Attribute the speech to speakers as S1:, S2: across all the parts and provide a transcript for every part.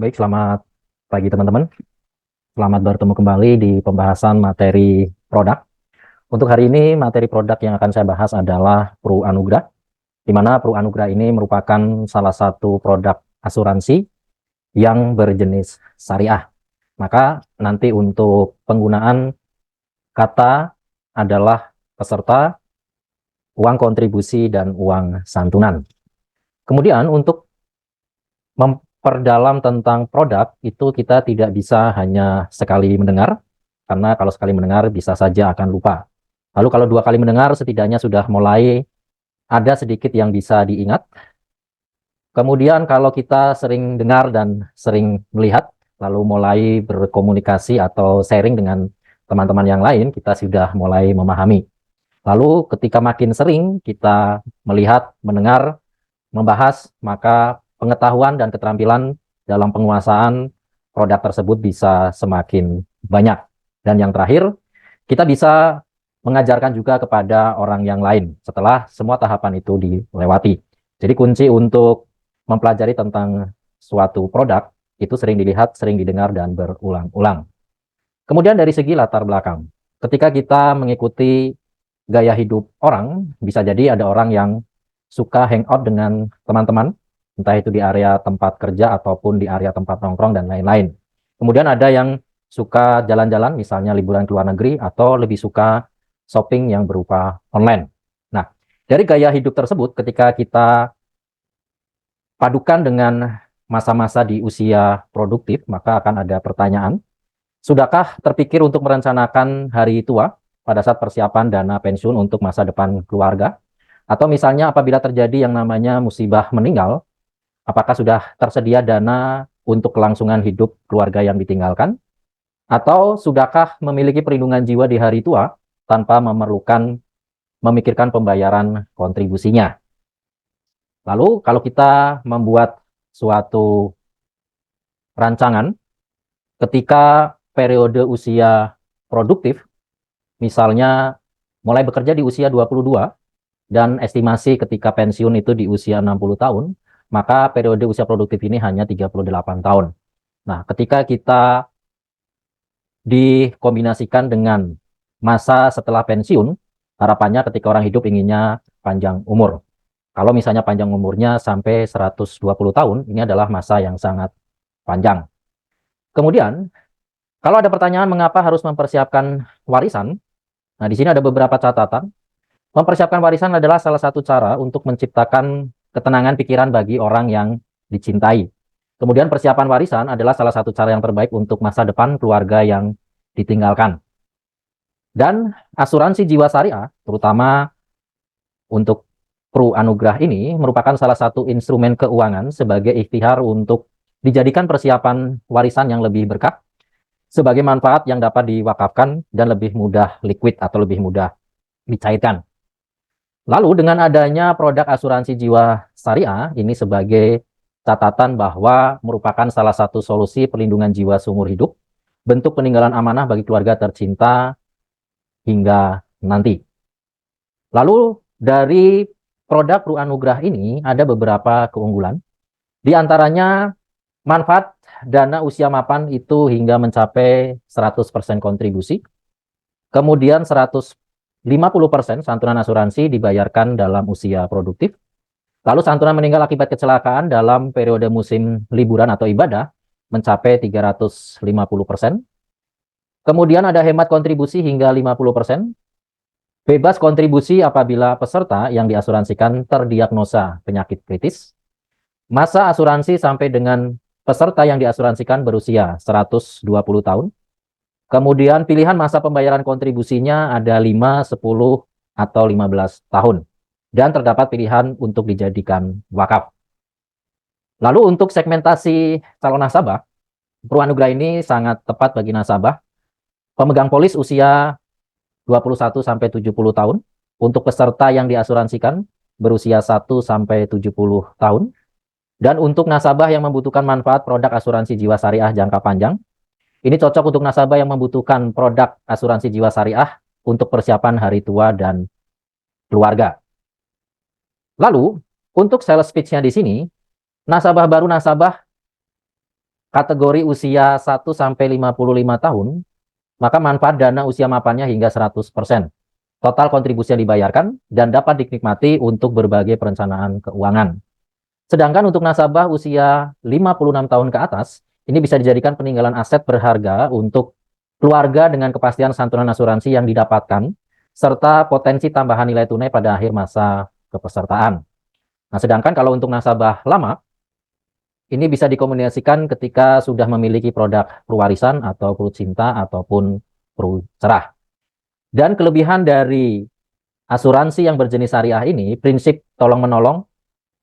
S1: Baik, selamat pagi teman-teman. Selamat bertemu kembali di pembahasan materi produk. Untuk hari ini, materi produk yang akan saya bahas adalah Pru Anugrah, di mana Pru Anugrah ini merupakan salah satu produk asuransi yang berjenis syariah. Maka nanti untuk penggunaan kata adalah peserta, uang kontribusi, dan uang santunan. Kemudian untuk memperdalam tentang produk itu kita tidak bisa hanya sekali mendengar, karena kalau sekali mendengar bisa saja akan lupa. Lalu kalau dua kali mendengar setidaknya sudah mulai ada sedikit yang bisa diingat. Kemudian kalau kita sering dengar dan sering melihat, lalu mulai berkomunikasi atau sharing dengan teman-teman yang lain, kita sudah mulai memahami. Lalu ketika makin sering kita melihat, mendengar, membahas, maka pengetahuan dan keterampilan dalam penguasaan produk tersebut bisa semakin banyak. Dan yang terakhir, kita bisa mengajarkan juga kepada orang yang lain setelah semua tahapan itu dilewati. Jadi kunci untuk mempelajari tentang suatu produk itu sering dilihat, sering didengar, dan berulang-ulang. Kemudian dari segi latar belakang, ketika kita mengikuti gaya hidup orang, bisa jadi ada orang yang suka hangout dengan teman-teman, entah itu di area tempat kerja ataupun di area tempat nongkrong dan lain-lain. Kemudian ada yang suka jalan-jalan, misalnya liburan ke luar negeri, atau lebih suka shopping yang berupa online. Nah, dari gaya hidup tersebut, ketika kita padukan dengan masa-masa di usia produktif, maka akan ada pertanyaan, sudahkah terpikir untuk merencanakan hari tua pada saat persiapan dana pensiun untuk masa depan keluarga? Atau misalnya apabila terjadi yang namanya musibah meninggal, apakah sudah tersedia dana untuk kelangsungan hidup keluarga yang ditinggalkan? Atau sudahkah memiliki perlindungan jiwa di hari tua tanpa memerlukan memikirkan pembayaran kontribusinya? Lalu kalau kita membuat suatu rancangan ketika periode usia produktif, misalnya mulai bekerja di usia 22 dan estimasi ketika pensiun itu di usia 60 tahun, maka periode usia produktif ini hanya 38 tahun. Nah, ketika kita dikombinasikan dengan masa setelah pensiun, harapannya ketika orang hidup inginnya panjang umur. Kalau misalnya panjang umurnya sampai 120 tahun, ini adalah masa yang sangat panjang. Kemudian, kalau ada pertanyaan mengapa harus mempersiapkan warisan, nah di sini ada beberapa catatan. Mempersiapkan warisan adalah salah satu cara untuk menciptakan ketenangan pikiran bagi orang yang dicintai. Kemudian persiapan warisan adalah salah satu cara yang terbaik untuk masa depan keluarga yang ditinggalkan. Dan asuransi jiwa syariah, terutama untuk Pru Anugrah ini, merupakan salah satu instrumen keuangan sebagai ikhtiar untuk dijadikan persiapan warisan yang lebih berkah, sebagai manfaat yang dapat diwakafkan dan lebih mudah liquid atau lebih mudah dicairkan. Lalu dengan adanya produk asuransi jiwa syariah ini sebagai catatan bahwa merupakan salah satu solusi perlindungan jiwa seumur hidup, bentuk peninggalan amanah bagi keluarga tercinta hingga nanti. Lalu dari produk Pru Anugrah ini ada beberapa keunggulan. Di antaranya manfaat dana usia mapan itu hingga mencapai 100% kontribusi. Kemudian 150% santunan asuransi dibayarkan dalam usia produktif. Lalu santunan meninggal akibat kecelakaan dalam periode musim liburan atau ibadah mencapai 350%. Kemudian ada hemat kontribusi hingga 50%. Bebas kontribusi apabila peserta yang diasuransikan terdiagnosa penyakit kritis. Masa asuransi sampai dengan peserta yang diasuransikan berusia 120 tahun. Kemudian pilihan masa pembayaran kontribusinya ada 5, 10, atau 15 tahun. Dan terdapat pilihan untuk dijadikan wakaf. Lalu untuk segmentasi calon nasabah, Pru Anugrah ini sangat tepat bagi nasabah. Pemegang polis usia 21 sampai 70 tahun. Untuk peserta yang diasuransikan berusia 1 sampai 70 tahun. Dan untuk nasabah yang membutuhkan manfaat produk asuransi jiwa syariah jangka panjang, ini cocok untuk nasabah yang membutuhkan produk asuransi jiwa syariah untuk persiapan hari tua dan keluarga. Lalu, untuk sales pitch-nya di sini, nasabah baru nasabah kategori usia 1 sampai 55 tahun, maka manfaat dana usia mapannya hingga 100%. Total kontribusi yang dibayarkan dan dapat dinikmati untuk berbagai perencanaan keuangan. Sedangkan untuk nasabah usia 56 tahun ke atas, ini bisa dijadikan peninggalan aset berharga untuk keluarga dengan kepastian santunan asuransi yang didapatkan, serta potensi tambahan nilai tunai pada akhir masa kepesertaan. Nah, sedangkan kalau untuk nasabah lama, ini bisa dikomunikasikan ketika sudah memiliki produk perwarisan atau cinta ataupun cerah. Dan kelebihan dari asuransi yang berjenis syariah ini, prinsip tolong-menolong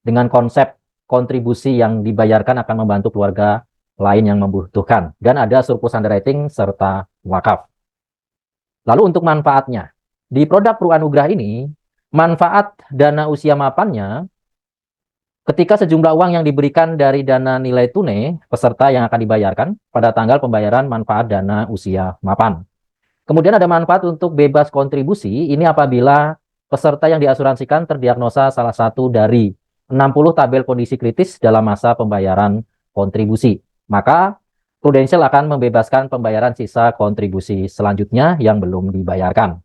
S1: dengan konsep kontribusi yang dibayarkan akan membantu keluarga lain yang membutuhkan. Dan ada surplus underwriting serta wakaf. Lalu untuk manfaatnya, di produk Pru-Anugrah ini, manfaat dana usia mapannya ketika sejumlah uang yang diberikan dari dana nilai tunai peserta yang akan dibayarkan pada tanggal pembayaran manfaat dana usia mapan. Kemudian ada manfaat untuk bebas kontribusi, ini apabila peserta yang diasuransikan terdiagnosa salah satu dari 60 tabel kondisi kritis dalam masa pembayaran kontribusi. Maka Prudential akan membebaskan pembayaran sisa kontribusi selanjutnya yang belum dibayarkan.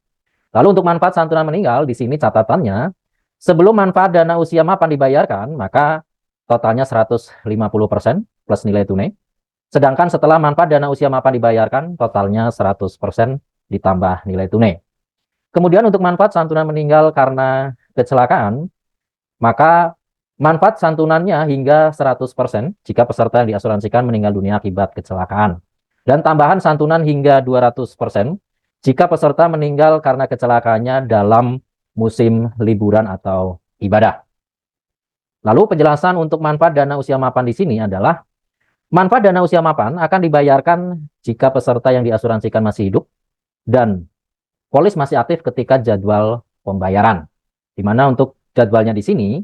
S1: Lalu untuk manfaat santunan meninggal, di sini catatannya, sebelum manfaat dana usia mapan dibayarkan, maka totalnya 150% plus nilai tunai. Sedangkan setelah manfaat dana usia mapan dibayarkan, totalnya 100% ditambah nilai tunai. Kemudian untuk manfaat santunan meninggal karena kecelakaan, maka manfaat santunannya hingga 100% jika peserta yang diasuransikan meninggal dunia akibat kecelakaan. Dan tambahan santunan hingga 200% jika peserta meninggal karena kecelakaannya dalam musim liburan atau ibadah. Lalu penjelasan untuk manfaat dana usia mapan di sini adalah manfaat dana usia mapan akan dibayarkan jika peserta yang diasuransikan masih hidup dan polis masih aktif ketika jadwal pembayaran. Di mana untuk jadwalnya di sini,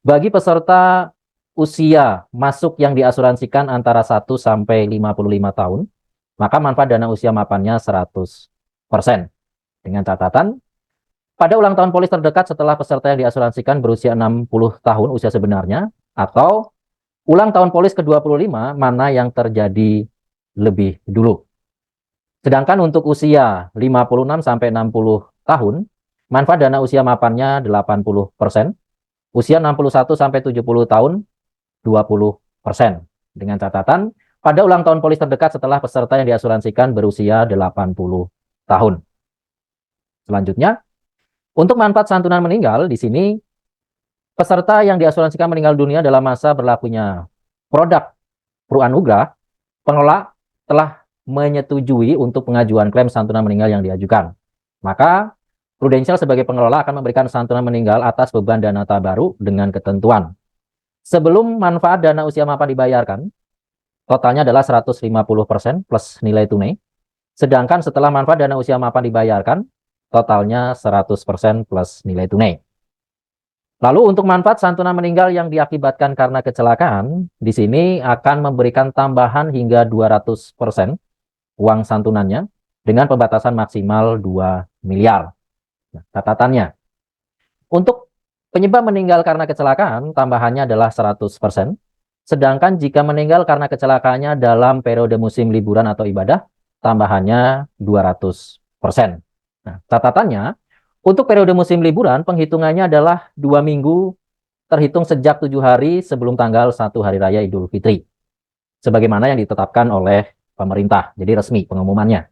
S1: bagi peserta usia masuk yang diasuransikan antara 1 sampai 55 tahun, maka manfaat dana usia mapannya 100%. Dengan catatan, pada ulang tahun polis terdekat setelah peserta yang diasuransikan berusia 60 tahun usia sebenarnya, atau ulang tahun polis ke-25, mana yang terjadi lebih dulu. Sedangkan untuk usia 56 sampai 60 tahun, manfaat dana usia mapannya 80%, usia 61 sampai 70 tahun 20%. Dengan catatan, pada ulang tahun polis terdekat setelah peserta yang diasuransikan berusia 80 tahun. Selanjutnya, untuk manfaat santunan meninggal, di sini peserta yang diasuransikan meninggal dunia dalam masa berlakunya produk Pru-Anugrah, pengelola telah menyetujui untuk pengajuan klaim santunan meninggal yang diajukan. Maka Prudential sebagai pengelola akan memberikan santunan meninggal atas beban dana baru dengan ketentuan. Sebelum manfaat dana usia mapan dibayarkan, totalnya adalah 150% plus nilai tunai. Sedangkan setelah manfaat dana usia mapan dibayarkan, totalnya 100% plus nilai tunai. Lalu untuk manfaat santunan meninggal yang diakibatkan karena kecelakaan, di sini akan memberikan tambahan hingga 200% uang santunannya dengan pembatasan maksimal 2 miliar. Nah, catatannya, untuk penyebab meninggal karena kecelakaan, tambahannya adalah 100%. Sedangkan jika meninggal karena kecelakaannya dalam periode musim liburan atau ibadah, tambahannya 200%. Nah, catatannya, untuk periode musim liburan, penghitungannya adalah 2 minggu terhitung sejak 7 hari sebelum tanggal 1 Hari Raya Idul Fitri. Sebagaimana yang ditetapkan oleh pemerintah, jadi resmi pengumumannya.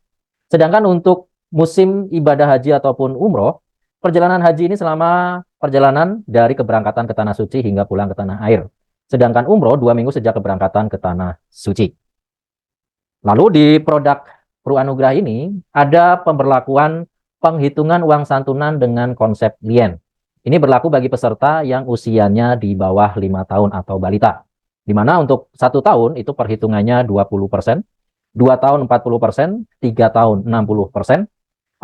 S1: Sedangkan untuk musim ibadah haji ataupun umroh, perjalanan haji ini selama perjalanan dari keberangkatan ke Tanah Suci hingga pulang ke tanah air. Sedangkan umroh 2 minggu sejak keberangkatan ke Tanah Suci. Lalu di produk Pru-Anugrah ini ada pemberlakuan penghitungan uang santunan dengan konsep lien. Ini berlaku bagi peserta yang usianya di bawah 5 tahun atau balita. Di mana untuk 1 tahun itu perhitungannya 20%, 2 tahun 40%, 3 tahun 60%,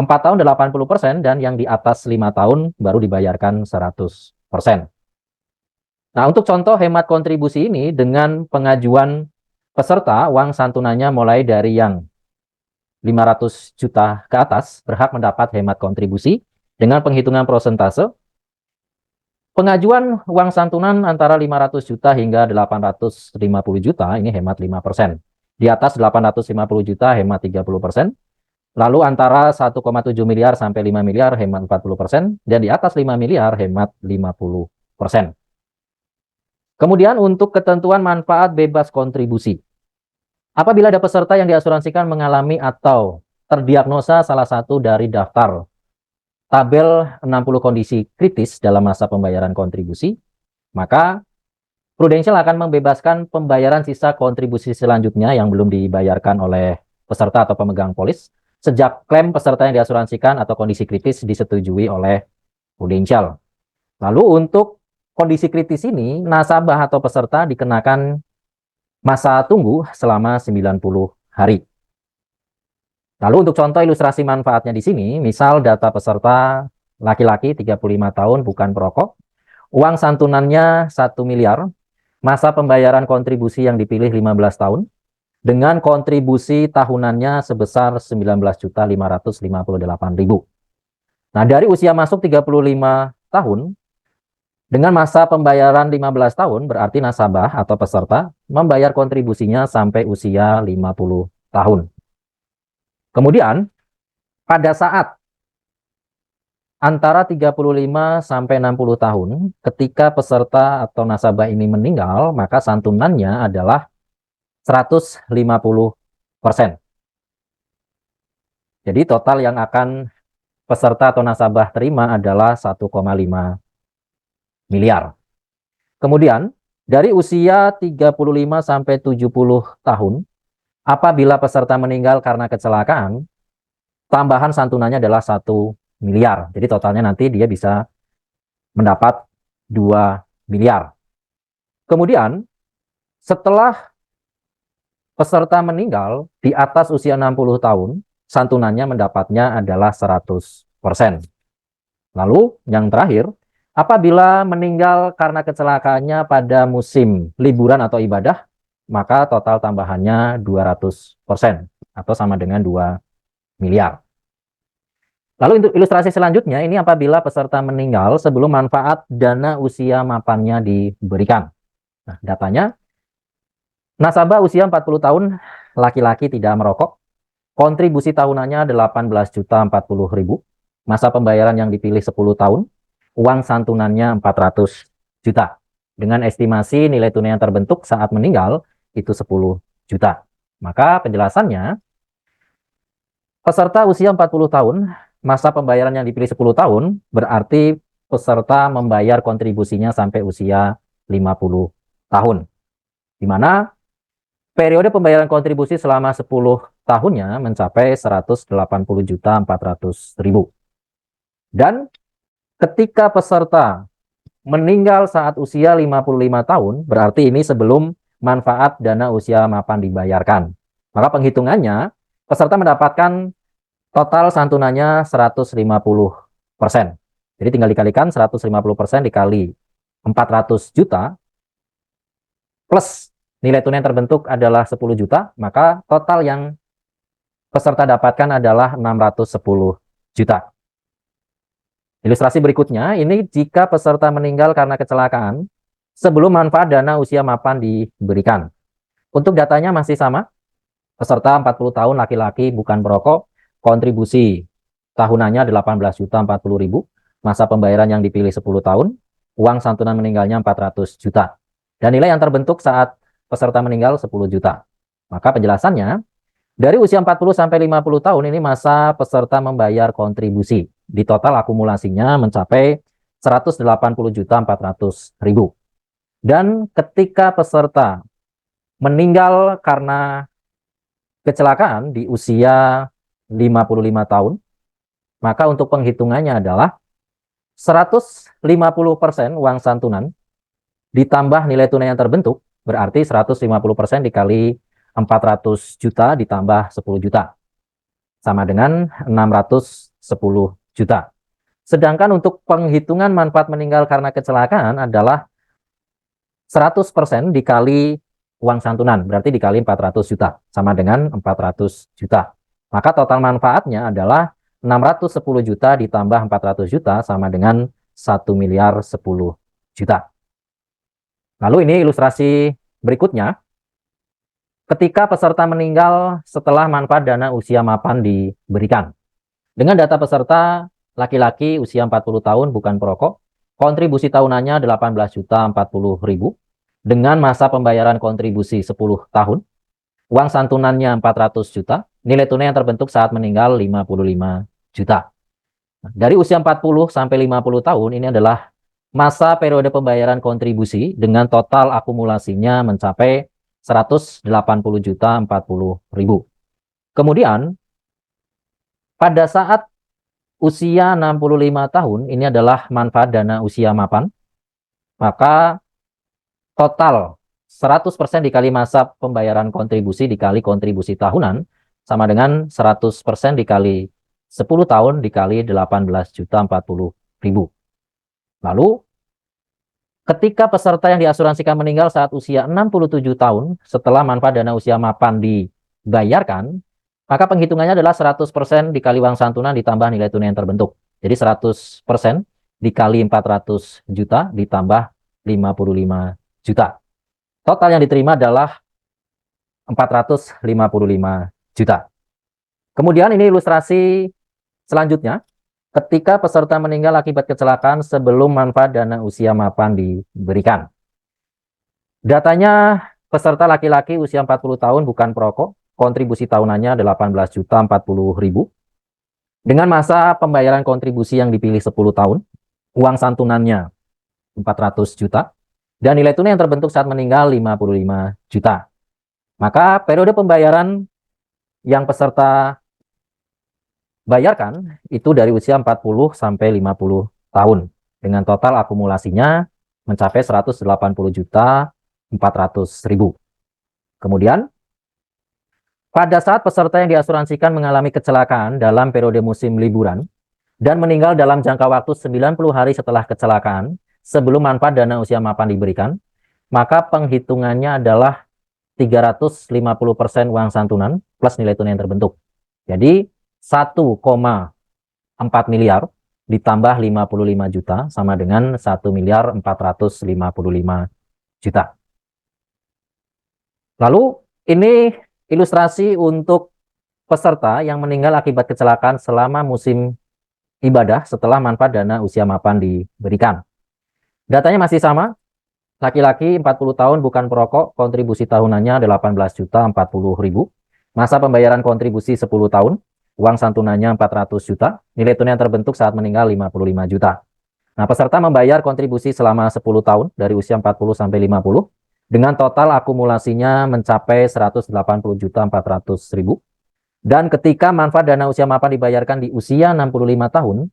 S1: 4 tahun 80%, dan yang di atas 5 tahun baru dibayarkan 100%. Nah, untuk contoh hemat kontribusi ini dengan pengajuan peserta, uang santunannya mulai dari yang 500 juta ke atas berhak mendapat hemat kontribusi dengan penghitungan prosentase Pengajuan uang santunan antara 500 juta hingga 850 juta, ini hemat 5%. Di atas 850 juta hemat 30%. Lalu antara 1,7 miliar sampai 5 miliar hemat 40%. Dan di atas 5 miliar hemat 50%. Kemudian untuk ketentuan manfaat bebas kontribusi. Apabila ada peserta yang diasuransikan mengalami atau terdiagnosa salah satu dari daftar tabel 60 kondisi kritis dalam masa pembayaran kontribusi, maka Prudential akan membebaskan pembayaran sisa kontribusi selanjutnya yang belum dibayarkan oleh peserta atau pemegang polis sejak klaim peserta yang diasuransikan atau kondisi kritis disetujui oleh Prudential. Lalu untuk kondisi kritis ini, nasabah atau peserta dikenakan masa tunggu selama 90 hari. Lalu untuk contoh ilustrasi manfaatnya di sini, misal data peserta laki-laki 35 tahun bukan perokok, uang santunannya 1 miliar, masa pembayaran kontribusi yang dipilih 15 tahun, dengan kontribusi tahunannya sebesar 19.558.000. Nah, dari usia masuk 35 tahun, dengan masa pembayaran 15 tahun, berarti nasabah atau peserta membayar kontribusinya sampai usia 50 tahun. Kemudian, pada saat antara 35 sampai 60 tahun, ketika peserta atau nasabah ini meninggal, maka santunannya adalah 150%. Jadi total yang akan peserta atau nasabah terima adalah 1,5 miliar. Kemudian, dari usia 35 sampai 70 tahun, apabila peserta meninggal karena kecelakaan, tambahan santunannya adalah 1 miliar. Jadi totalnya nanti dia bisa mendapat 2 miliar. Kemudian, setelah peserta meninggal di atas usia 60 tahun, santunannya mendapatnya adalah 100%. Lalu, yang terakhir, apabila meninggal karena kecelakaannya pada musim liburan atau ibadah, maka total tambahannya 200% atau sama dengan 2 miliar. Lalu untuk ilustrasi selanjutnya, ini apabila peserta meninggal sebelum manfaat dana usia mapannya diberikan. Nah, datanya, nasabah usia 40 tahun, laki-laki tidak merokok, kontribusi tahunannya 18.040.000, masa pembayaran yang dipilih 10 tahun, uang santunannya 400 juta. Dengan estimasi nilai tunai yang terbentuk saat meninggal itu 10 juta. Maka penjelasannya, peserta usia 40 tahun, masa pembayaran yang dipilih 10 tahun, berarti peserta membayar kontribusinya sampai usia 50 tahun. Di mana periode pembayaran kontribusi selama 10 tahunnya mencapai 180.400.000. Dan ketika peserta meninggal saat usia 55 tahun, berarti ini sebelum manfaat dana usia mapan dibayarkan. Maka penghitungannya, peserta mendapatkan total santunannya 150%. Jadi tinggal dikalikan 150% dikali 400 juta, plus nilai tunai yang terbentuk adalah 10 juta, maka total yang peserta dapatkan adalah 610 juta. Ilustrasi berikutnya, ini jika peserta meninggal karena kecelakaan, sebelum manfaat dana usia mapan diberikan. Untuk datanya masih sama, peserta 40 tahun laki-laki bukan perokok, kontribusi tahunannya 18.040.000, masa pembayaran yang dipilih 10 tahun, uang santunan meninggalnya 400 juta. Dan nilai yang terbentuk saat peserta meninggal 10 juta. Maka penjelasannya, dari usia 40 sampai 50 tahun ini masa peserta membayar kontribusi. Di total akumulasinya mencapai 180.400.000. Dan ketika peserta meninggal karena kecelakaan di usia 55 tahun, maka untuk penghitungannya adalah 150% uang santunan ditambah nilai tunai yang terbentuk, berarti 150% dikali 400 juta ditambah 10 juta. Sama dengan 610 juta. Sedangkan untuk penghitungan manfaat meninggal karena kecelakaan adalah 100% dikali uang santunan, berarti dikali 400 juta, sama dengan 400 juta. Maka total manfaatnya adalah 610 juta ditambah 400 juta sama dengan 1 miliar 10 juta. Lalu ini ilustrasi berikutnya. Ketika peserta meninggal setelah manfaat dana usia mapan diberikan. Dengan data peserta, laki-laki usia 40 tahun bukan perokok, kontribusi tahunannya 18.040.000 dengan masa pembayaran kontribusi 10 tahun, uang santunannya 400 juta, nilai tunai yang terbentuk saat meninggal 55 juta. Dari usia 40 sampai 50 tahun ini adalah masa periode pembayaran kontribusi dengan total akumulasinya mencapai 180.040.000. Kemudian pada saat usia 65 tahun ini adalah manfaat dana usia mapan, maka total 100% dikali masa pembayaran kontribusi dikali kontribusi tahunan sama dengan 100% dikali 10 tahun dikali 18.040.000. Lalu ketika peserta yang diasuransikan meninggal saat usia 67 tahun setelah manfaat dana usia mapan dibayarkan, maka penghitungannya adalah 100% dikali uang santunan ditambah nilai tunai yang terbentuk. Jadi 100% dikali 400 juta ditambah 55 juta. Total yang diterima adalah 455 juta. Kemudian ini ilustrasi selanjutnya. Ketika peserta meninggal akibat kecelakaan sebelum manfaat dana usia mapan diberikan. Datanya peserta laki-laki usia 40 tahun bukan perokok, kontribusi tahunannya 18.040.000. Dengan masa pembayaran kontribusi yang dipilih 10 tahun, uang santunannya 400 juta, dan nilai tunai yang terbentuk saat meninggal 55 juta. Maka periode pembayaran yang peserta bayarkan itu dari usia 40 sampai 50 tahun dengan total akumulasinya mencapai 180.400.000. Kemudian pada saat peserta yang diasuransikan mengalami kecelakaan dalam periode musim liburan dan meninggal dalam jangka waktu 90 hari setelah kecelakaan sebelum manfaat dana usia mapan diberikan, maka penghitungannya adalah 350% uang santunan plus nilai tunai yang terbentuk. Jadi 1,4 miliar ditambah 55 juta sama dengan 1.455 juta. Lalu ini ilustrasi untuk peserta yang meninggal akibat kecelakaan selama musim ibadah setelah manfaat dana usia mapan diberikan. Datanya masih sama. Laki-laki 40 tahun bukan perokok, kontribusi tahunannya 18.040.000. Masa pembayaran kontribusi 10 tahun. Uang santunannya 400 juta, nilai tunai yang terbentuk saat meninggal 55 juta. Nah, peserta membayar kontribusi selama 10 tahun dari usia 40 sampai 50 dengan total akumulasinya mencapai 180.400.000. Dan ketika manfaat dana usia mapan dibayarkan di usia 65 tahun,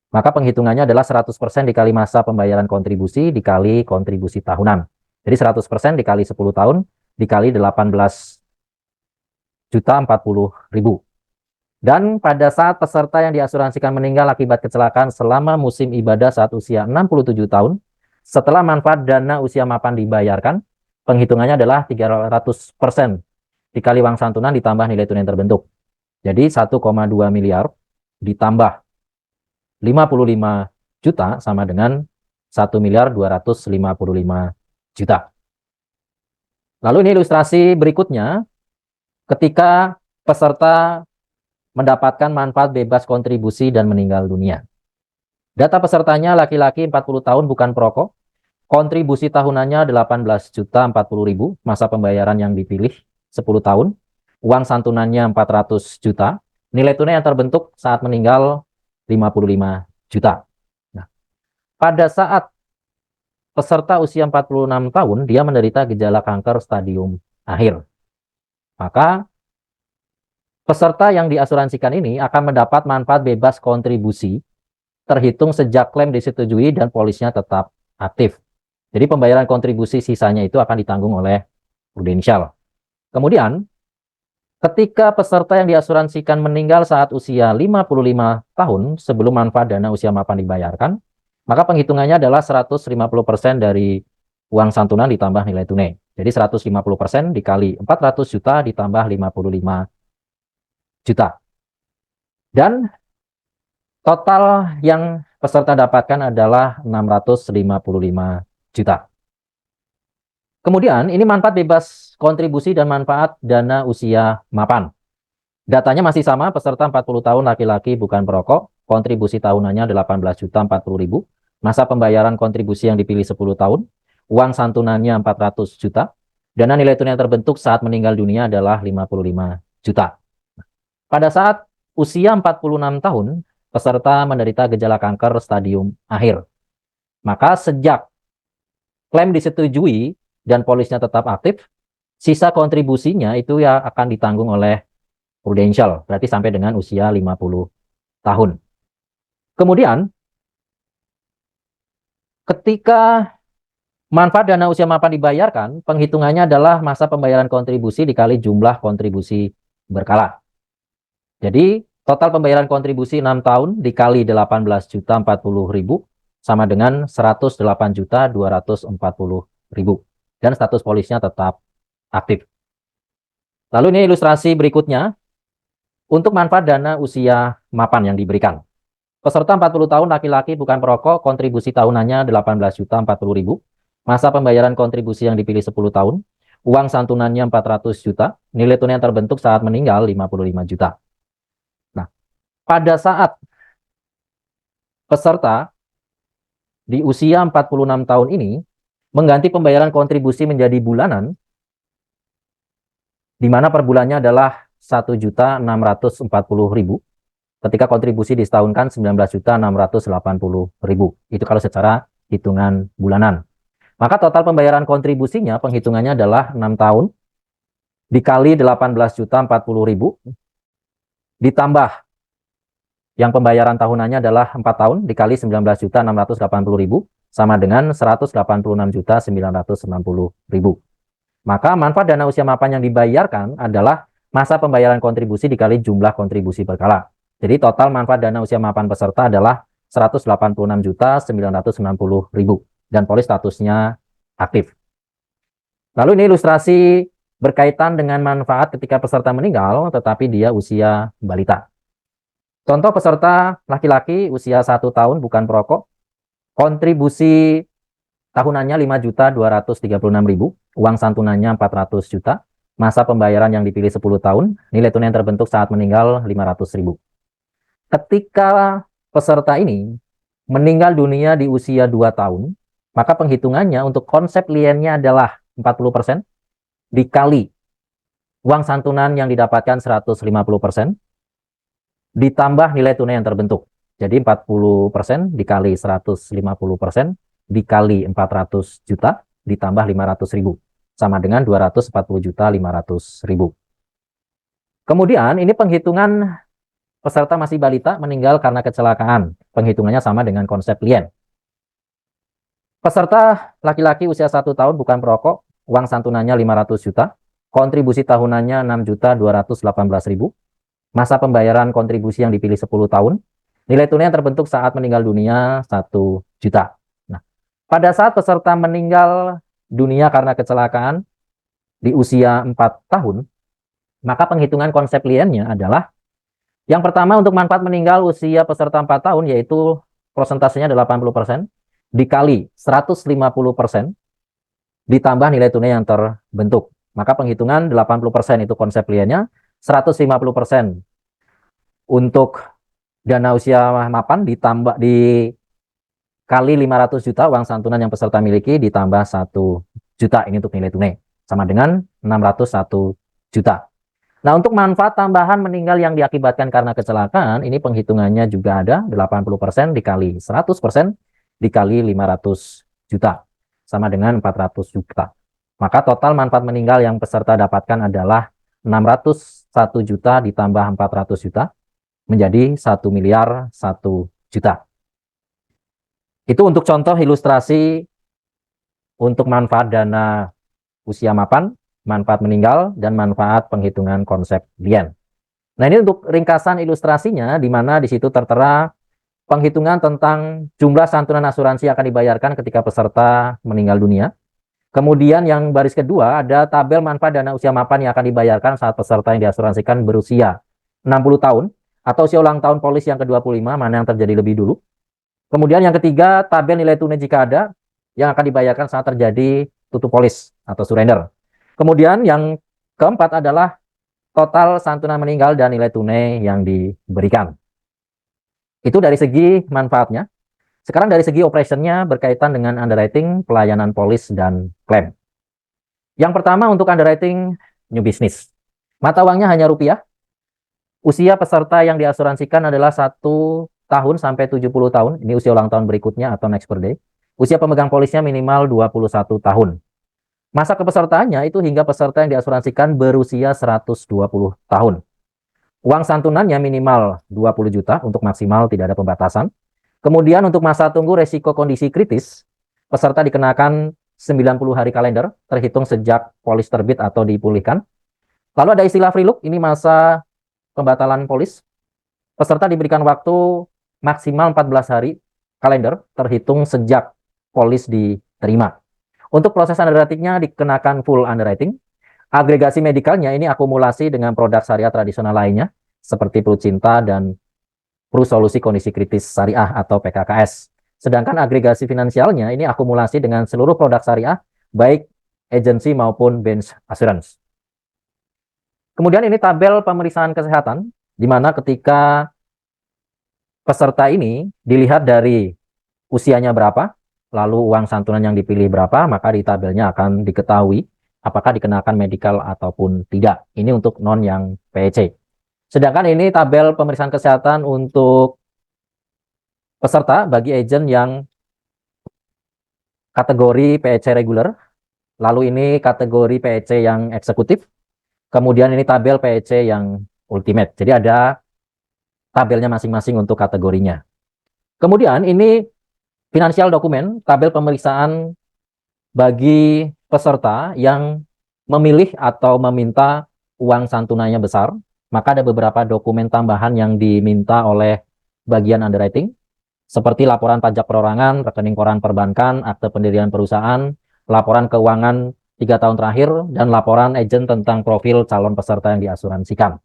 S1: maka penghitungannya adalah 100% dikali masa pembayaran kontribusi dikali kontribusi tahunan. Jadi 100% dikali 10 tahun dikali 18.040.000. Dan pada saat peserta yang diasuransikan meninggal akibat kecelakaan selama musim ibadah saat usia 67 tahun, setelah manfaat dana usia mapan dibayarkan, penghitungannya adalah 300% dikali uang santunan ditambah nilai tunai yang terbentuk. Jadi 1,2 miliar ditambah 55 juta sama dengan 1.255 juta. Lalu ini ilustrasi berikutnya, ketika peserta mendapatkan manfaat bebas kontribusi dan meninggal dunia. Data pesertanya laki-laki 40 tahun bukan perokok, kontribusi tahunannya 18.040.000, masa pembayaran yang dipilih 10 tahun, uang santunannya 400 juta, nilai tunai yang terbentuk saat meninggal 55 juta. Nah, pada saat peserta usia 46 tahun, dia menderita gejala kanker stadium akhir. Maka peserta yang diasuransikan ini akan mendapat manfaat bebas kontribusi terhitung sejak klaim disetujui dan polisnya tetap aktif. Jadi pembayaran kontribusi sisanya itu akan ditanggung oleh Prudential. Kemudian, ketika peserta yang diasuransikan meninggal saat usia 55 tahun sebelum manfaat dana usia mapan dibayarkan, maka penghitungannya adalah 150% dari uang santunan ditambah nilai tunai. Jadi 150% dikali 400 juta ditambah 55 juta. Dan total yang peserta dapatkan adalah 655 juta. Kemudian ini manfaat bebas kontribusi dan manfaat dana usia mapan. Datanya masih sama, peserta 40 tahun laki-laki bukan perokok, kontribusi tahunannya 18.040.000, masa pembayaran kontribusi yang dipilih 10 tahun, uang santunannya 400 juta, dana nilai tunai yang terbentuk saat meninggal dunia adalah 55 juta. Pada saat usia 46 tahun, peserta menderita gejala kanker stadium akhir. Maka sejak klaim disetujui dan polisnya tetap aktif, sisa kontribusinya itu ya akan ditanggung oleh Prudential, berarti sampai dengan usia 50 tahun. Kemudian, ketika manfaat dana usia mapan dibayarkan, penghitungannya adalah masa pembayaran kontribusi dikali jumlah kontribusi berkala. Jadi, total pembayaran kontribusi 6 tahun dikali 18.040.000 sama dengan 108.240.000. Dan status polisnya tetap aktif. Lalu ini ilustrasi berikutnya untuk manfaat dana usia mapan yang diberikan. Peserta 40 tahun laki-laki bukan perokok, kontribusi tahunannya 18.040.000. Masa pembayaran kontribusi yang dipilih 10 tahun. Uang santunannya 400 juta. Nilai tunai yang terbentuk saat meninggal 55 juta. Nah, pada saat peserta di usia 46 tahun ini mengganti pembayaran kontribusi menjadi bulanan, di mana per bulannya adalah 1.640.000. Ketika kontribusi disetahunkan 19.680.000. Itu kalau secara hitungan bulanan. Maka total pembayaran kontribusinya penghitungannya adalah 6 tahun dikali 18.040.000 ditambah yang pembayaran tahunannya adalah 4 tahun dikali 19.680.000 sama dengan 186.960.000. Maka manfaat dana usia mapan yang dibayarkan adalah masa pembayaran kontribusi dikali jumlah kontribusi berkala. Jadi total manfaat dana usia mapan peserta adalah 186.960.000 dan polis statusnya aktif. Lalu ini ilustrasi berkaitan dengan manfaat ketika peserta meninggal tetapi dia usia balita. Contoh peserta laki-laki usia 1 tahun bukan perokok, kontribusi tahunannya 5.236.000, uang santunannya 400 juta, masa pembayaran yang dipilih 10 tahun, nilai tunai yang terbentuk saat meninggal 500.000. Ketika peserta ini meninggal dunia di usia 2 tahun, maka penghitungannya untuk konsep liennya adalah 40% dikali uang santunan yang didapatkan 150%, ditambah nilai tunai yang terbentuk. Jadi 40% dikali 150% dikali 400 juta ditambah 500.000 sama dengan 240.500.000. Kemudian ini penghitungan peserta masih balita meninggal karena kecelakaan. Penghitungannya sama dengan konsep lien. Peserta laki-laki usia 1 tahun bukan perokok, uang santunannya 500 juta, kontribusi tahunannya 6.218.000. Masa pembayaran kontribusi yang dipilih 10 tahun, nilai tunai yang terbentuk saat meninggal dunia 1 juta. Nah, pada saat peserta meninggal dunia karena kecelakaan di usia 4 tahun, maka penghitungan konsep liennya adalah yang pertama untuk manfaat meninggal usia peserta 4 tahun yaitu persentasenya 80% dikali 150% ditambah nilai tunai yang terbentuk. Maka penghitungan 80% itu konsep liennya, 150% untuk dana usia mapan ditambah dikali 500 juta uang santunan yang peserta miliki ditambah 1 juta ini untuk nilai tunai sama dengan 601 juta. Nah, untuk manfaat tambahan meninggal yang diakibatkan karena kecelakaan ini penghitungannya juga ada 80% dikali 100% dikali 500 juta sama dengan 400 juta. Maka total manfaat meninggal yang peserta dapatkan adalah 601 juta ditambah 400 juta menjadi 1 miliar 1 juta. Itu untuk contoh ilustrasi untuk manfaat dana usia mapan, manfaat meninggal, dan manfaat penghitungan konsep lien. Nah, ini untuk ringkasan ilustrasinya, di mana di situ tertera penghitungan tentang jumlah santunan asuransi yang akan dibayarkan ketika peserta meninggal dunia. Kemudian yang baris kedua ada tabel manfaat dana usia mapan yang akan dibayarkan saat peserta yang diasuransikan berusia 60 tahun atau usia ulang tahun polis yang ke-25, mana yang terjadi lebih dulu. Kemudian yang ketiga, tabel nilai tunai jika ada. yang akan dibayarkan saat terjadi tutup polis atau surrender. Kemudian yang keempat adalah total santunan meninggal dan nilai tunai yang diberikan. Itu dari segi manfaatnya. Sekarang dari segi operationnya berkaitan dengan underwriting, pelayanan polis, dan klaim. Yang pertama untuk underwriting new business. Mata uangnya hanya rupiah. Usia peserta yang diasuransikan adalah 1 tahun sampai 70 tahun. Ini usia ulang tahun berikutnya atau next per day. Usia pemegang polisnya minimal 21 tahun. Masa kepesertaannya itu hingga peserta yang diasuransikan berusia 120 tahun. Uang santunannya minimal 20 juta untuk maksimal tidak ada pembatasan. Kemudian untuk masa tunggu resiko kondisi kritis, peserta dikenakan 90 hari kalender terhitung sejak polis terbit atau dipulihkan. Lalu ada istilah free look, ini masa pembatalan polis. Peserta diberikan waktu maksimal 14 hari kalender terhitung sejak polis diterima. Untuk proses underwriting-nya dikenakan full underwriting. Agregasi medikalnya ini akumulasi dengan produk syariah tradisional lainnya, seperti Pru Cinta dan Pru Solusi Kondisi Kritis Syariah atau PKKS. Sedangkan agregasi finansialnya ini akumulasi dengan seluruh produk syariah, baik agensi maupun bench assurance. Kemudian ini tabel pemeriksaan kesehatan, di mana ketika peserta ini dilihat dari usianya berapa, lalu uang santunan yang dipilih berapa, maka di tabelnya akan diketahui apakah dikenakan medical ataupun tidak. Ini untuk non yang PEC. Sedangkan ini tabel pemeriksaan kesehatan untuk peserta bagi agent yang kategori PEC reguler, lalu ini kategori PEC yang eksekutif, kemudian ini tabel PEC yang ultimate. Jadi ada tabelnya masing-masing untuk kategorinya. Kemudian ini finansial dokumen, tabel pemeriksaan bagi peserta yang memilih atau meminta uang santunannya besar, maka ada beberapa dokumen tambahan yang diminta oleh bagian underwriting, seperti laporan pajak perorangan, rekening koran perbankan, akte pendirian perusahaan, laporan keuangan 3 tahun terakhir, dan laporan agent tentang profil calon peserta yang diasuransikan.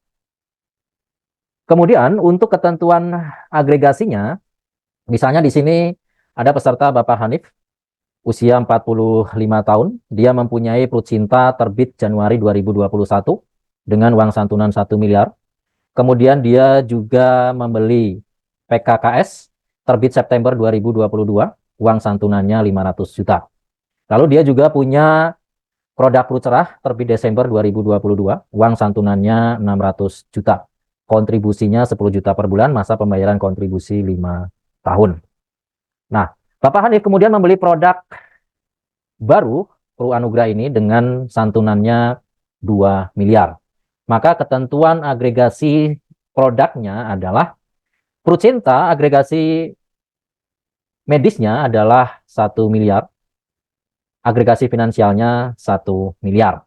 S1: Kemudian untuk ketentuan agregasinya, misalnya di sini ada peserta Bapak Hanif, usia 45 tahun, dia mempunyai Pru Cinta terbit Januari 2021 dengan uang santunan 1 miliar. Kemudian dia juga membeli PKKS terbit September 2022, uang santunannya 500 juta. Lalu dia juga punya produk Pru Cerah terbit Desember 2022, uang santunannya 600 juta. Kontribusinya 10 juta per bulan, masa pembayaran kontribusi 5 tahun. Nah, Bapak Hanif kemudian membeli produk baru Pru Anugrah ini dengan santunannya 2 miliar. Maka ketentuan agregasi produknya adalah Pru Cinta, agregasi medisnya adalah 1 miliar, agregasi finansialnya 1 miliar.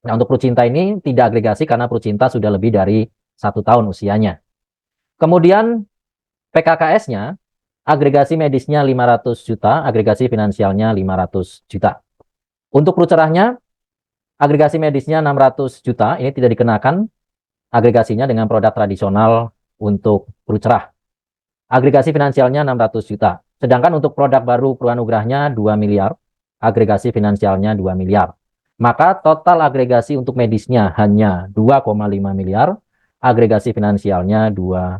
S1: Nah, untuk Pru Cinta ini tidak agregasi karena Pru Cinta sudah lebih dari 1 tahun usianya. Kemudian PKKS-nya, agregasi medisnya 500 juta, agregasi finansialnya 500 juta. Untuk Pru Cerahnya, agregasi medisnya 600 juta, ini tidak dikenakan agregasinya dengan produk tradisional untuk Pru Cerah. Agregasi finansialnya 600 juta. Sedangkan untuk produk baru Pru Anugrahnya 2 miliar, agregasi finansialnya 2 miliar. Maka total agregasi untuk medisnya hanya 2,5 miliar, agregasi finansialnya 4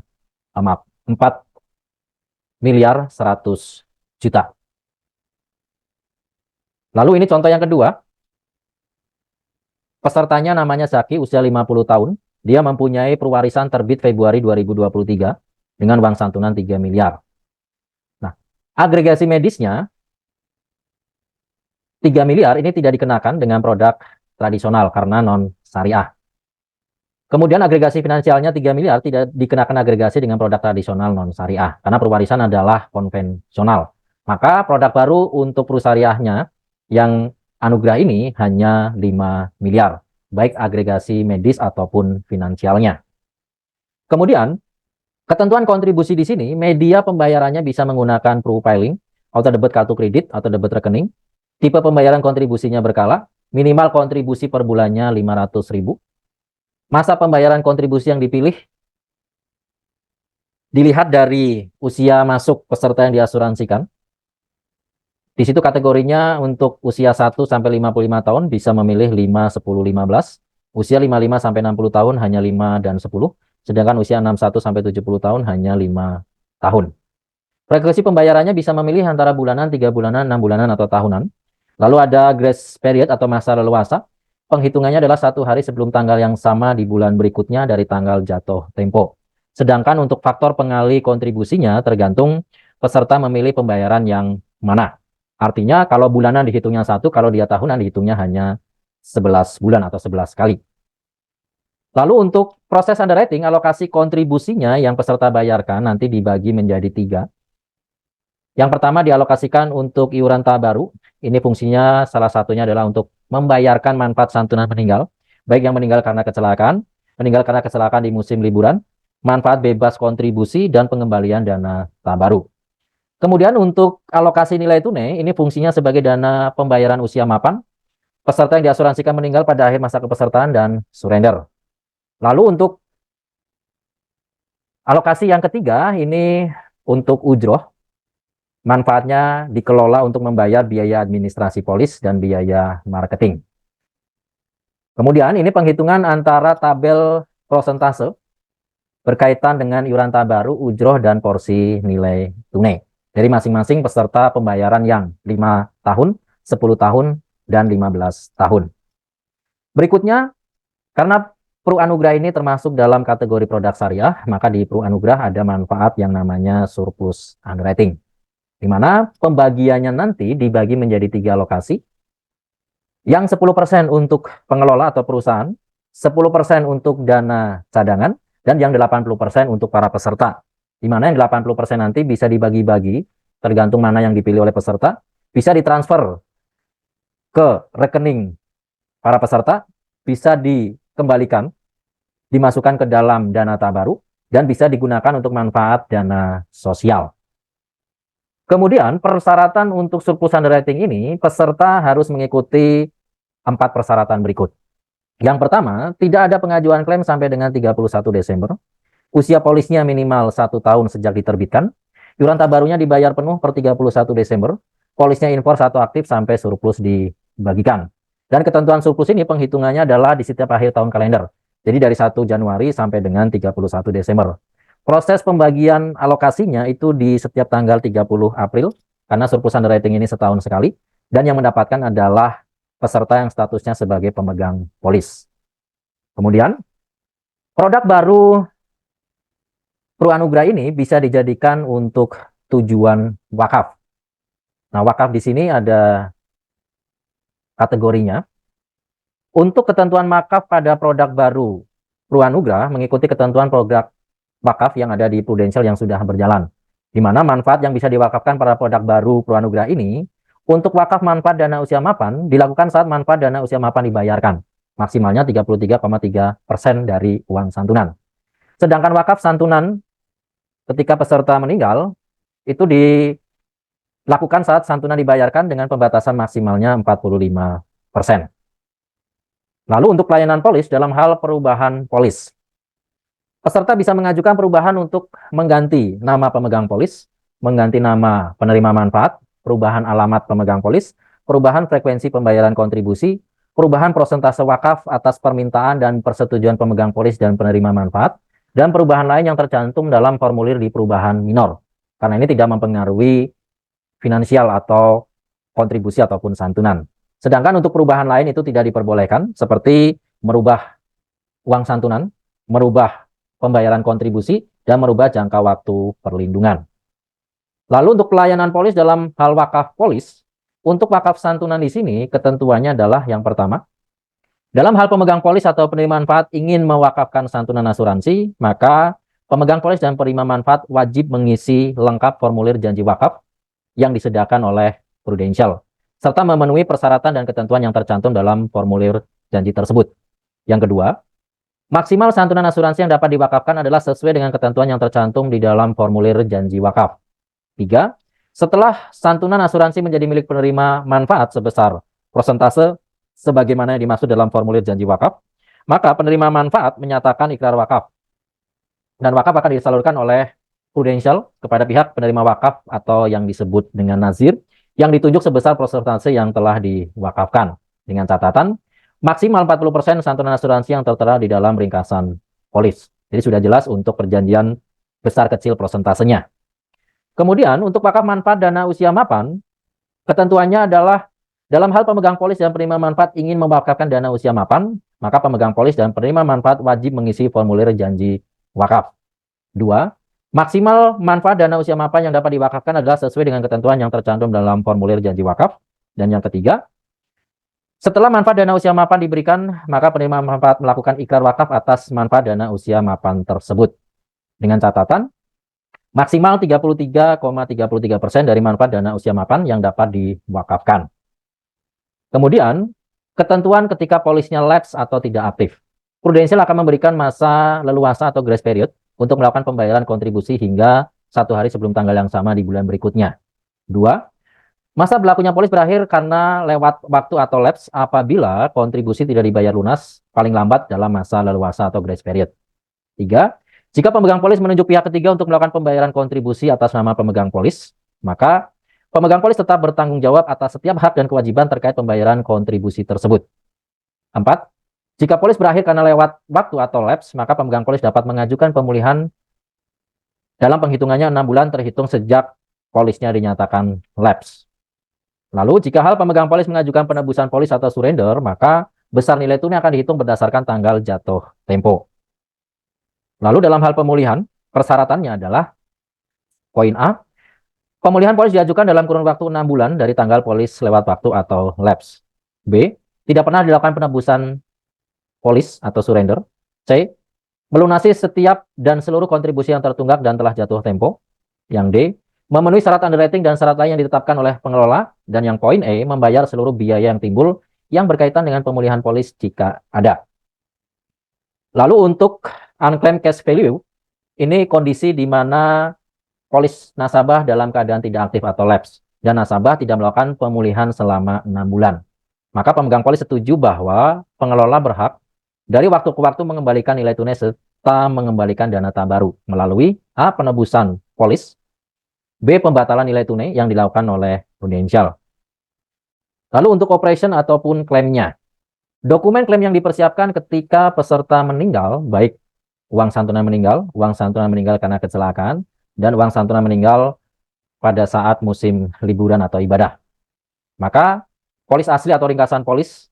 S1: miliar 100 juta. Lalu ini contoh yang kedua. Pesertanya namanya Zaki, usia 50 tahun. Dia mempunyai perwarisan terbit Februari 2023 dengan uang santunan 3 miliar. Nah, agregasi medisnya 3 miliar ini tidak dikenakan dengan produk tradisional karena non syariah. Kemudian agregasi finansialnya 3 miliar tidak dikenakan agregasi dengan produk tradisional non syariah karena perwarisan adalah konvensional. Maka produk baru untuk Pru Syariahnya yang Anugrah ini hanya 5 miliar, baik agregasi medis ataupun finansialnya. Kemudian ketentuan kontribusi di sini, media pembayarannya bisa menggunakan Pru Filing, auto debit kartu kredit atau debit rekening. Tipe pembayaran kontribusinya berkala, minimal kontribusi per bulannya 500.000. Masa pembayaran kontribusi yang dipilih dilihat dari usia masuk peserta yang diasuransikan. Di situ kategorinya untuk usia 1 sampai 55 tahun bisa memilih 5, 10, 15. Usia 55 sampai 60 tahun hanya 5 dan 10. Sedangkan usia 61 sampai 70 tahun hanya 5 tahun. Frekuensi pembayarannya bisa memilih antara bulanan, 3 bulanan, 6 bulanan, atau tahunan. Lalu ada grace period atau masa leluasa. Penghitungannya adalah 1 hari sebelum tanggal yang sama di bulan berikutnya dari tanggal jatuh tempo. Sedangkan untuk faktor pengali kontribusinya tergantung peserta memilih pembayaran yang mana. Artinya kalau bulanan dihitungnya 1, kalau dia tahunan dihitungnya hanya 11 bulan atau 11 kali. Lalu untuk proses underwriting, alokasi kontribusinya yang peserta bayarkan nanti dibagi menjadi 3. Yang pertama dialokasikan untuk iuran tahap baru. Ini fungsinya salah satunya adalah untuk membayarkan manfaat santunan meninggal, baik yang meninggal karena kecelakaan, meninggal karena kecelakaan di musim liburan, manfaat bebas kontribusi, dan pengembalian dana tahap baru. Kemudian untuk alokasi nilai tunai, ini fungsinya sebagai dana pembayaran usia mapan, peserta yang diasuransikan meninggal pada akhir masa kepesertaan, dan surrender. Lalu untuk alokasi yang ketiga, ini untuk ujroh. Manfaatnya dikelola untuk membayar biaya administrasi polis dan biaya marketing. Kemudian ini penghitungan antara tabel prosentase berkaitan dengan iuran tahap baru, ujroh, dan porsi nilai tunai dari masing-masing peserta pembayaran yang 5 tahun, 10 tahun, dan 15 tahun. Berikutnya, karena Pru Anugrah ini termasuk dalam kategori produk syariah, maka di Pru Anugrah ada manfaat yang namanya surplus underwriting, di mana pembagiannya nanti dibagi menjadi 3 lokasi, yang 10% untuk pengelola atau perusahaan, 10% untuk dana cadangan, dan yang 80% untuk para peserta. Di mana yang 80% nanti bisa dibagi-bagi, tergantung mana yang dipilih oleh peserta, bisa ditransfer ke rekening para peserta, bisa dikembalikan, dimasukkan ke dalam dana tahap baru, dan bisa digunakan untuk manfaat dana sosial. Kemudian persyaratan untuk surplus underwriting ini, peserta harus mengikuti 4 persyaratan berikut. Yang pertama, tidak ada pengajuan klaim sampai dengan 31 Desember. Usia polisnya minimal 1 tahun sejak diterbitkan. Iuran tahap barunya dibayar penuh per 31 Desember. Polisnya impor 1 aktif sampai surplus dibagikan. Dan ketentuan surplus ini penghitungannya adalah di setiap akhir tahun kalender. Jadi dari 1 Januari sampai dengan 31 Desember. Proses pembagian alokasinya itu di setiap tanggal 30 April, karena surplus underwriting ini setahun sekali, dan yang mendapatkan adalah peserta yang statusnya sebagai pemegang polis. Kemudian, produk baru Pru Anugrah ini bisa dijadikan untuk tujuan wakaf. Nah, wakaf di sini ada kategorinya. Untuk ketentuan wakaf pada produk baru Pru Anugrah mengikuti ketentuan produk wakaf yang ada di Prudential yang sudah berjalan, di mana manfaat yang bisa diwakafkan pada produk baru Pru Anugrah ini untuk wakaf manfaat dana usia mapan dilakukan saat manfaat dana usia mapan dibayarkan, maksimalnya 33,3% dari uang santunan. Sedangkan wakaf santunan ketika peserta meninggal itu dilakukan saat santunan dibayarkan dengan pembatasan maksimalnya 45%. Lalu untuk pelayanan polis dalam hal perubahan polis, peserta bisa mengajukan perubahan untuk mengganti nama pemegang polis, mengganti nama penerima manfaat, perubahan alamat pemegang polis, perubahan frekuensi pembayaran kontribusi, perubahan persentase wakaf atas permintaan dan persetujuan pemegang polis dan penerima manfaat, dan perubahan lain yang tercantum dalam formulir di perubahan minor. Karena ini tidak mempengaruhi finansial atau kontribusi ataupun santunan. Sedangkan untuk perubahan lain itu tidak diperbolehkan, seperti merubah uang santunan, merubah pembayaran kontribusi, dan merubah jangka waktu perlindungan. Lalu untuk pelayanan polis dalam hal wakaf polis, untuk wakaf santunan di sini ketentuannya adalah yang pertama, dalam hal pemegang polis atau penerima manfaat ingin mewakafkan santunan asuransi, maka pemegang polis dan penerima manfaat wajib mengisi lengkap formulir janji wakaf yang disediakan oleh Prudential, serta memenuhi persyaratan dan ketentuan yang tercantum dalam formulir janji tersebut. Yang kedua, maksimal santunan asuransi yang dapat diwakafkan adalah sesuai dengan ketentuan yang tercantum di dalam formulir janji wakaf. 3. Setelah santunan asuransi menjadi milik penerima manfaat sebesar persentase sebagaimana yang dimaksud dalam formulir janji wakaf, maka penerima manfaat menyatakan ikrar wakaf. Dan wakaf akan disalurkan oleh Prudential kepada pihak penerima wakaf atau yang disebut dengan nazir yang ditunjuk sebesar persentase yang telah diwakafkan. Dengan catatan, maksimal 40% santunan asuransi yang tertera di dalam ringkasan polis. Jadi sudah jelas untuk perjanjian besar kecil persentasenya. Kemudian untuk wakaf manfaat dana usia mapan, ketentuannya adalah dalam hal pemegang polis dan penerima manfaat ingin mewakafkan dana usia mapan, maka pemegang polis dan penerima manfaat wajib mengisi formulir janji wakaf. 2. Maksimal manfaat dana usia mapan yang dapat diwakafkan adalah sesuai dengan ketentuan yang tercantum dalam formulir janji wakaf. Dan yang ketiga, setelah manfaat dana usia mapan diberikan, maka penerima manfaat melakukan ikrar wakaf atas manfaat dana usia mapan tersebut. Dengan catatan, maksimal 33,33% dari manfaat dana usia mapan yang dapat diwakafkan. Kemudian, ketentuan ketika polisnya lapse atau tidak aktif. Prudential akan memberikan masa leluasa atau grace period untuk melakukan pembayaran kontribusi hingga 1 hari sebelum tanggal yang sama di bulan berikutnya. 2. Masa berlakunya polis berakhir karena lewat waktu atau lapse apabila kontribusi tidak dibayar lunas paling lambat dalam masa leluasa atau grace period. 3. Jika pemegang polis menunjuk pihak ketiga untuk melakukan pembayaran kontribusi atas nama pemegang polis, maka pemegang polis tetap bertanggung jawab atas setiap hak dan kewajiban terkait pembayaran kontribusi tersebut. 4. Jika polis berakhir karena lewat waktu atau lapse, maka pemegang polis dapat mengajukan pemulihan dalam penghitungannya 6 bulan terhitung sejak polisnya dinyatakan lapse. Lalu, jika hal pemegang polis mengajukan penebusan polis atau surrender, maka besar nilai tunai akan dihitung berdasarkan tanggal jatuh tempo. Lalu, dalam hal pemulihan, persyaratannya adalah poin A, pemulihan polis diajukan dalam kurun waktu 6 bulan dari tanggal polis lewat waktu atau lapse. B, tidak pernah dilakukan penebusan polis atau surrender. C, melunasi setiap dan seluruh kontribusi yang tertunggak dan telah jatuh tempo. Yang D, memenuhi syarat underwriting dan syarat lain yang ditetapkan oleh pengelola. Dan yang poin E, membayar seluruh biaya yang timbul yang berkaitan dengan pemulihan polis jika ada. Lalu untuk unclaimed cash value, ini kondisi di mana polis nasabah dalam keadaan tidak aktif atau lapse dan nasabah tidak melakukan pemulihan selama 6 bulan. Maka pemegang polis setuju bahwa pengelola berhak dari waktu ke waktu mengembalikan nilai tunai serta mengembalikan dana baru melalui A. Penebusan polis, B. Pembatalan nilai tunai yang dilakukan oleh Prudential. Lalu untuk operation ataupun klaimnya, dokumen klaim yang dipersiapkan ketika peserta meninggal, baik uang santunan meninggal karena kecelakaan, dan uang santunan meninggal pada saat musim liburan atau ibadah. Maka polis asli atau ringkasan polis,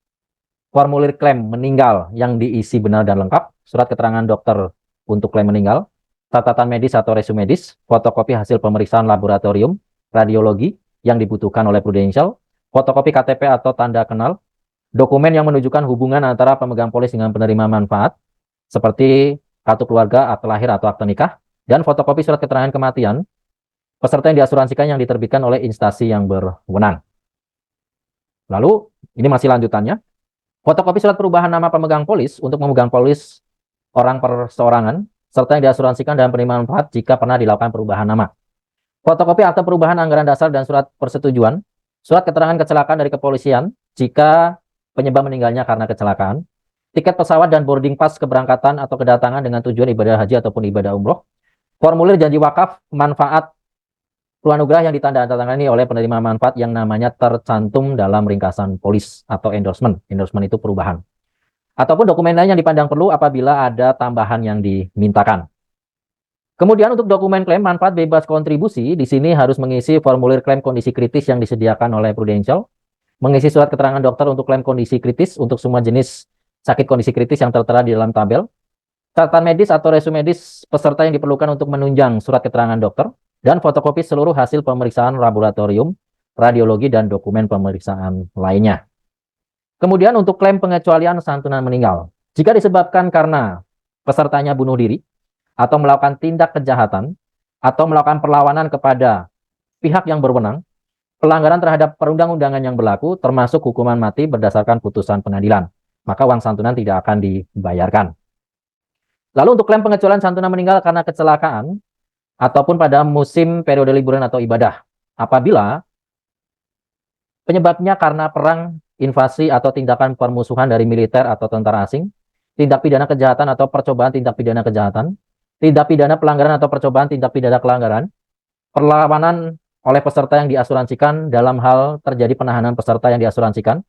S1: formulir klaim meninggal yang diisi benar dan lengkap, surat keterangan dokter untuk klaim meninggal, catatan medis atau resume medis, fotokopi hasil pemeriksaan laboratorium, radiologi yang dibutuhkan oleh Prudential, fotokopi KTP atau tanda kenal, dokumen yang menunjukkan hubungan antara pemegang polis dengan penerima manfaat, seperti kartu keluarga, akte lahir atau akte nikah, dan fotokopi surat keterangan kematian peserta yang diasuransikan yang diterbitkan oleh instansi yang berwenang. Lalu, ini masih lanjutannya. Fotokopi surat perubahan nama pemegang polis untuk memegang polis orang perseorangan, serta yang diasuransikan dan penerima manfaat jika pernah dilakukan perubahan nama. Fotokopi akte perubahan anggaran dasar dan surat persetujuan, surat keterangan kecelakaan dari kepolisian jika penyebab meninggalnya karena kecelakaan, tiket pesawat dan boarding pass keberangkatan atau kedatangan dengan tujuan ibadah haji ataupun ibadah umroh, formulir janji wakaf manfaat Pranugrah yang ditandatangani oleh penerima manfaat yang namanya tercantum dalam ringkasan polis atau endorsement. Endorsement itu perubahan. Ataupun dokumen lain yang dipandang perlu apabila ada tambahan yang dimintakan. Kemudian untuk dokumen klaim manfaat bebas kontribusi, di sini harus mengisi formulir klaim kondisi kritis yang disediakan oleh Prudential, mengisi surat keterangan dokter untuk klaim kondisi kritis untuk semua jenis sakit kondisi kritis yang tertera di dalam tabel, catatan medis atau resume medis peserta yang diperlukan untuk menunjang surat keterangan dokter, dan fotokopi seluruh hasil pemeriksaan laboratorium, radiologi, dan dokumen pemeriksaan lainnya. Kemudian untuk klaim pengecualian santunan meninggal. Jika disebabkan karena pesertanya bunuh diri, atau melakukan tindak kejahatan, atau melakukan perlawanan kepada pihak yang berwenang, pelanggaran terhadap perundang-undangan yang berlaku, termasuk hukuman mati berdasarkan putusan pengadilan, maka uang santunan tidak akan dibayarkan. Lalu untuk klaim pengecualian santunan meninggal karena kecelakaan, ataupun pada musim periode liburan atau ibadah, apabila penyebabnya karena perang, invasi, atau tindakan permusuhan dari militer atau tentara asing, tindak pidana kejahatan atau percobaan tindak pidana kejahatan, tindak pidana pelanggaran atau percobaan tindak pidana pelanggaran, perlawanan oleh peserta yang diasuransikan dalam hal terjadi penahanan peserta yang diasuransikan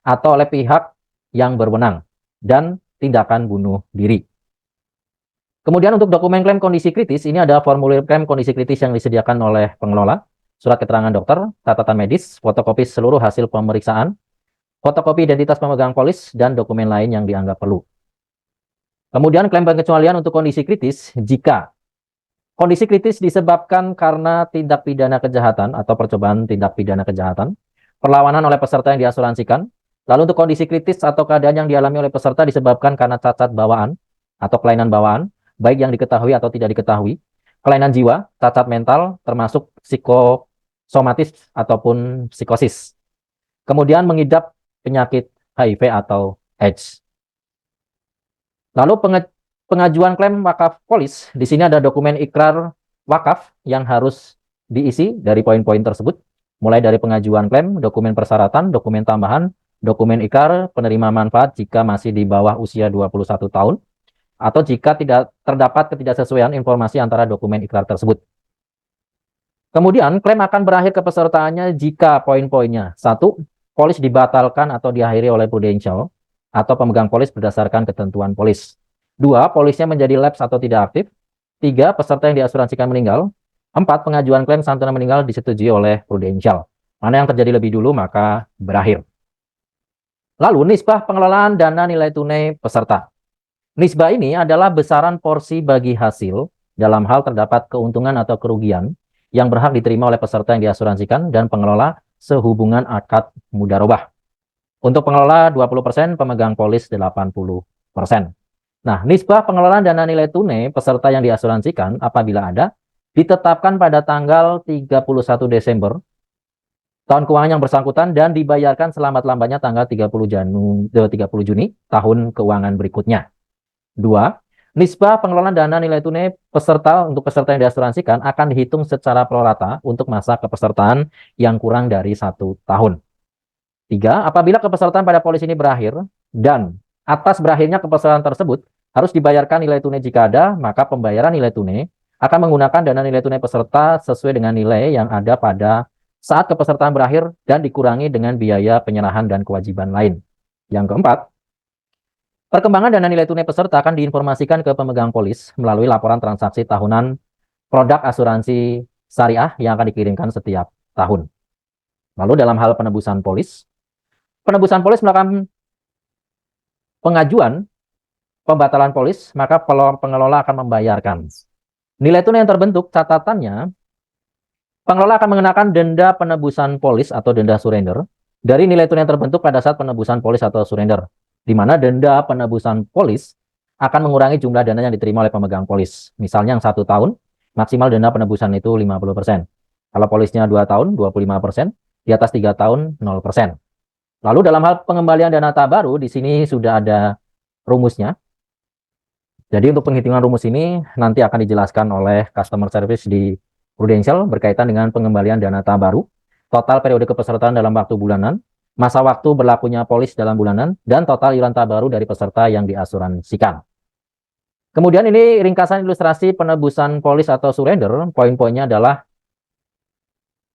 S1: atau oleh pihak yang berwenang dan tindakan bunuh diri. Kemudian untuk dokumen klaim kondisi kritis, ini ada formulir klaim kondisi kritis yang disediakan oleh pengelola, surat keterangan dokter, catatan medis, fotokopi seluruh hasil pemeriksaan, fotokopi identitas pemegang polis, dan dokumen lain yang dianggap perlu. Kemudian klaim pengecualian untuk kondisi kritis, jika kondisi kritis disebabkan karena tindak pidana kejahatan atau percobaan tindak pidana kejahatan, perlawanan oleh peserta yang diasuransikan, lalu untuk kondisi kritis atau keadaan yang dialami oleh peserta disebabkan karena cacat bawaan atau kelainan bawaan, baik yang diketahui atau tidak diketahui, kelainan jiwa, cacat mental, termasuk psikosomatis ataupun psikosis. Kemudian mengidap penyakit HIV atau AIDS. Lalu pengajuan klaim wakaf polis, di sini ada dokumen ikrar wakaf yang harus diisi dari poin-poin tersebut, mulai dari pengajuan klaim, dokumen persyaratan, dokumen tambahan, dokumen ikrar, penerima manfaat jika masih di bawah usia 21 tahun, atau jika tidak terdapat ketidaksesuaian informasi antara dokumen ikrar tersebut. Kemudian, klaim akan berakhir kepesertaannya jika poin-poinnya. 1. Polis dibatalkan atau diakhiri oleh Prudential atau pemegang polis berdasarkan ketentuan polis. 2. Polisnya menjadi lapse atau tidak aktif. 3. Peserta yang diasuransikan meninggal. 4. Pengajuan klaim santunan meninggal disetujui oleh Prudential. Mana yang terjadi lebih dulu, maka berakhir. Lalu, nisbah pengelolaan dana nilai tunai peserta. Nisbah ini adalah besaran porsi bagi hasil dalam hal terdapat keuntungan atau kerugian yang berhak diterima oleh peserta yang diasuransikan dan pengelola sehubungan akad mudharabah. Untuk pengelola 20%, pemegang polis 80%. Nah, nisbah pengelolaan dana nilai tunai peserta yang diasuransikan apabila ada ditetapkan pada tanggal 31 Desember tahun keuangan yang bersangkutan dan dibayarkan selamat-lambatnya tanggal 30 Juni tahun keuangan berikutnya. 2. Nisbah pengelolaan dana nilai tunai peserta untuk peserta yang diasuransikan akan dihitung secara prorata untuk masa kepesertaan yang kurang dari 1 tahun. 3. Apabila kepesertaan pada polis ini berakhir dan atas berakhirnya kepesertaan tersebut harus dibayarkan nilai tunai jika ada, maka pembayaran nilai tunai akan menggunakan dana nilai tunai peserta sesuai dengan nilai yang ada pada saat kepesertaan berakhir dan dikurangi dengan biaya penyerahan dan kewajiban lain. Yang keempat, perkembangan dana nilai tunai peserta akan diinformasikan ke pemegang polis melalui laporan transaksi tahunan produk asuransi syariah yang akan dikirimkan setiap tahun. Lalu dalam hal penebusan polis melakukan pengajuan pembatalan polis, maka pengelola akan membayarkan. Nilai tunai yang terbentuk, catatannya, pengelola akan mengenakan denda penebusan polis atau denda surrender dari nilai tunai yang terbentuk pada saat penebusan polis atau surrender, di mana denda penebusan polis akan mengurangi jumlah dana yang diterima oleh pemegang polis. Misalnya yang 1 tahun, maksimal denda penebusan itu 50%. Kalau polisnya 2 tahun, 25%, di atas 3 tahun, 0%. Lalu dalam hal pengembalian dana tabaru, di sini sudah ada rumusnya. Jadi untuk penghitungan rumus ini nanti akan dijelaskan oleh customer service di Prudential berkaitan dengan pengembalian dana tabaru, total periode kepesertaan dalam waktu bulanan, masa waktu berlakunya polis dalam bulanan, dan total iuran tabaru dari peserta yang diasuransikan. Kemudian ini ringkasan ilustrasi penebusan polis atau surrender. Poin-poinnya adalah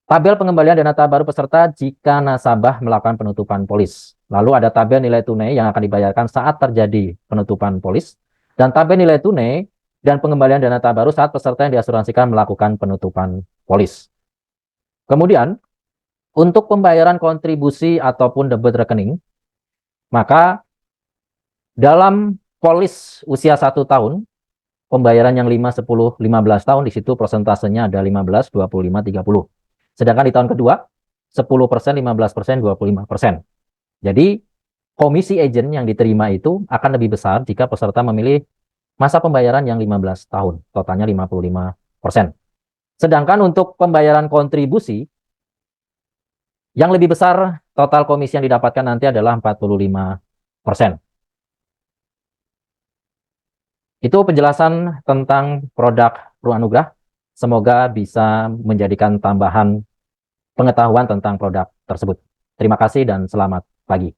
S1: tabel pengembalian dana tabaru peserta jika nasabah melakukan penutupan polis. Lalu ada tabel nilai tunai yang akan dibayarkan saat terjadi penutupan polis, dan tabel nilai tunai dan pengembalian dana tabaru saat peserta yang diasuransikan melakukan penutupan polis. Kemudian, untuk pembayaran kontribusi ataupun debit rekening, maka dalam polis usia 1 tahun, pembayaran yang 5, 10, 15 tahun, di situ persentasenya ada 15, 25, 30. Sedangkan di tahun kedua, 10%, 15%, 25%. Jadi, komisi agent yang diterima itu akan lebih besar jika peserta memilih masa pembayaran yang 15 tahun, totalnya 55%. Sedangkan untuk pembayaran kontribusi, yang lebih besar total komisi yang didapatkan nanti adalah 45%. Itu penjelasan tentang produk Pro Anugrah. Semoga bisa menjadikan tambahan pengetahuan tentang produk tersebut. Terima kasih dan selamat pagi.